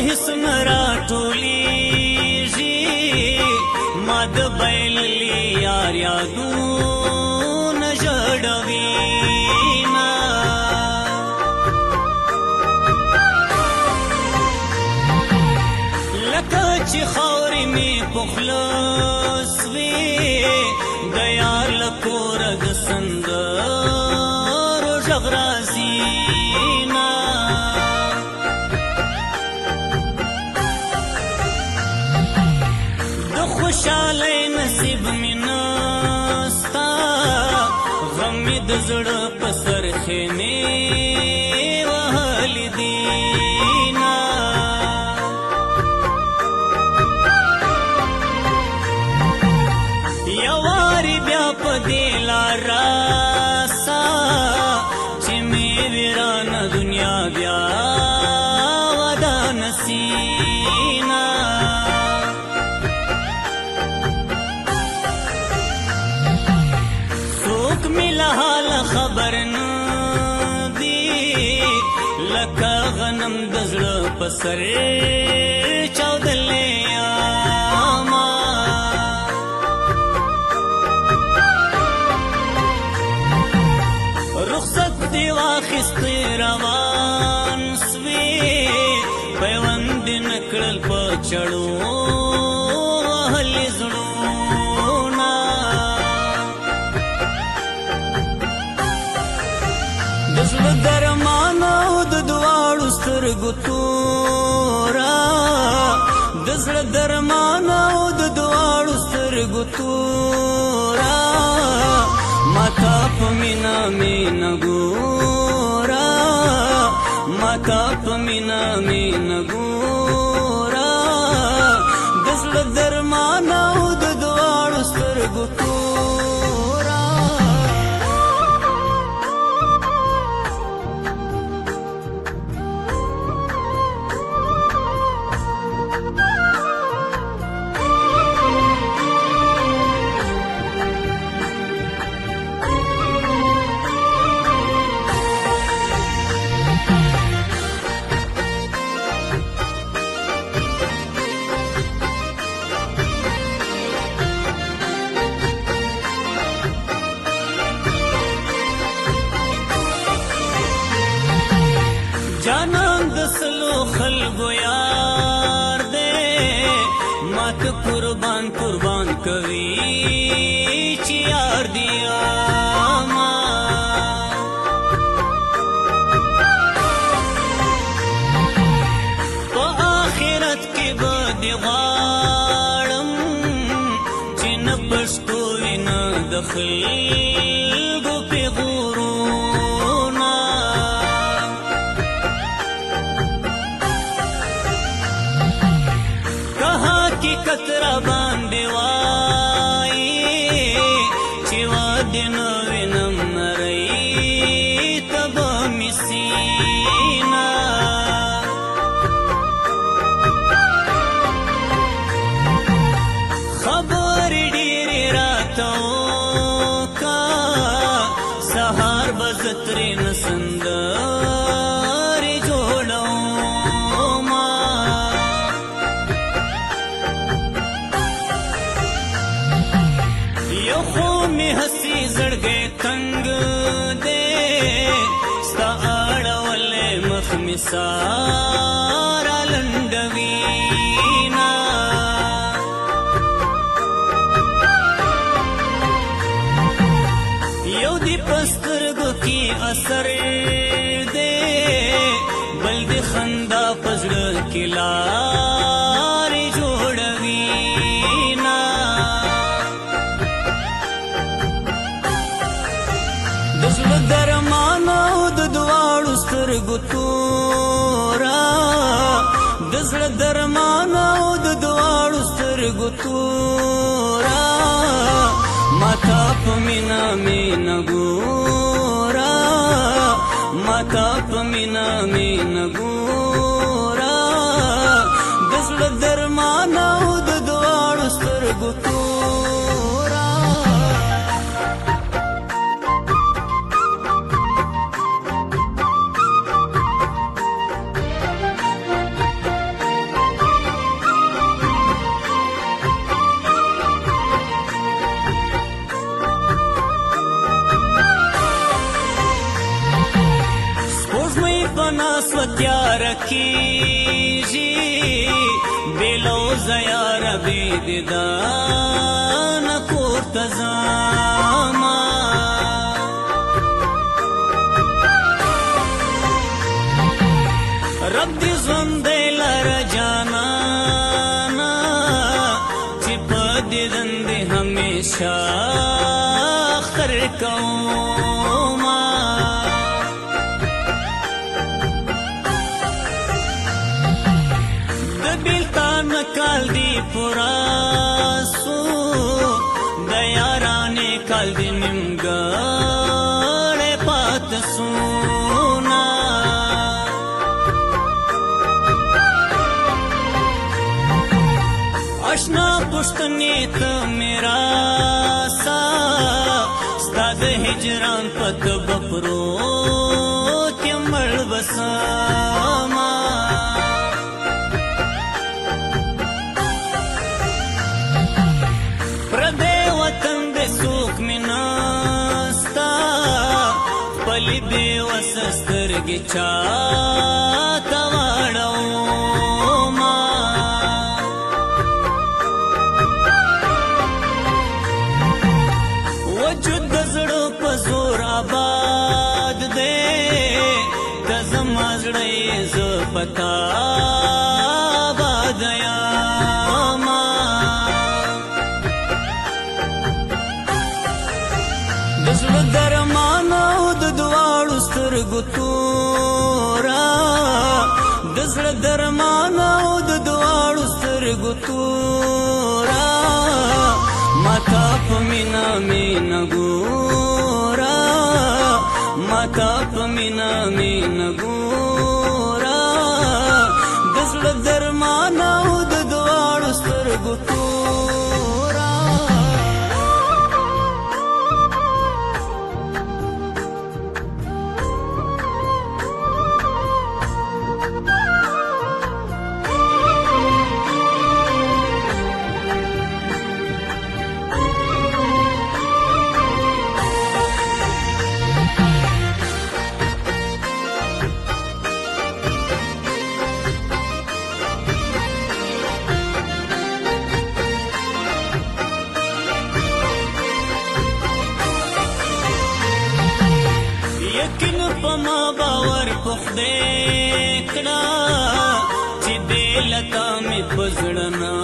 हिस न راټولیږي ما د بایللي یار یادونه ژړوينه لکه چې خاورې مې په خوله سوې د یار له کوره د سندرو غږ راځي خوشالی نصیب می نستا غم می د زړه په سر خیمې وهلې دینا یوارې بیا په دې لار راسه چې مې ویرانه دنیا بیا ودانه سینا حال خبر نه دی لکه غنم د زړه په سر چاودلې یاما رخصت دی واخیستې روان سوې پیوند نه کړل په چړو وهلې زړونه د زړه درمان او د دواړو سترګو توره د زړه درمان او د دواړو سترګو توره ماته په مینه مینه ګوره ماته په مینه مینه ګوره د زړه درمان او د دواړو سترګو توره جانان د سلو خلکو یار دی مات قربان قربان کوي چې یار دی ما په آخرت کې به دې غواړم چې نه پښتو وي نه د خلکو پیغورو کترا باندې وای چې واده نو وینم نری تبا مسینا خبر ډېرې راته وکا سهار به زه ترې نه سندرې جوړوم یو خو می هسی زړګی تنګ دی ستا اړولې مخ می سارا لنډوینا یو دی په سترګو کې اثر دی بل دی خندا په زړه کې لارې جوړوینا د زړه درمان او د دواړو سترګو توره د زړه درمان او د دواړو سترګو توره ماته په مینه مینه ګوره ماته په مینه مینه ګوره د زړه درمان او د دواړو سترګو توره پناس و تیار کیږي بیلو زیار بی دیدان کور ته ځما رب دې ژوندی لره جانانا چې په دیدن دې همیشه اختر کوما د بیلتان کال دی پورا سو د یارانې کال دی نیمګړی پاته سونا اشنا پښتنې ته میرا سا ستا د هجران په تبه پروت یم مړ بسما پردی وطن دې څوک مې نستا خپلې بېوسه سترګې چاته واړوما وجود د زړه په زور آباد دی که زما زړه یې زه په تا آباد یمه د زړه درمان او د دواړو سترګو توره د زړه درمان او د دواړو سترګو توره ماتا په مینا مینا ګورا ماتا په مینا مینا ګورا د زړه درمان او د دواړو سترګو توره یقین په ما باور په خدای کړه چې دې لتا مې په زړه نه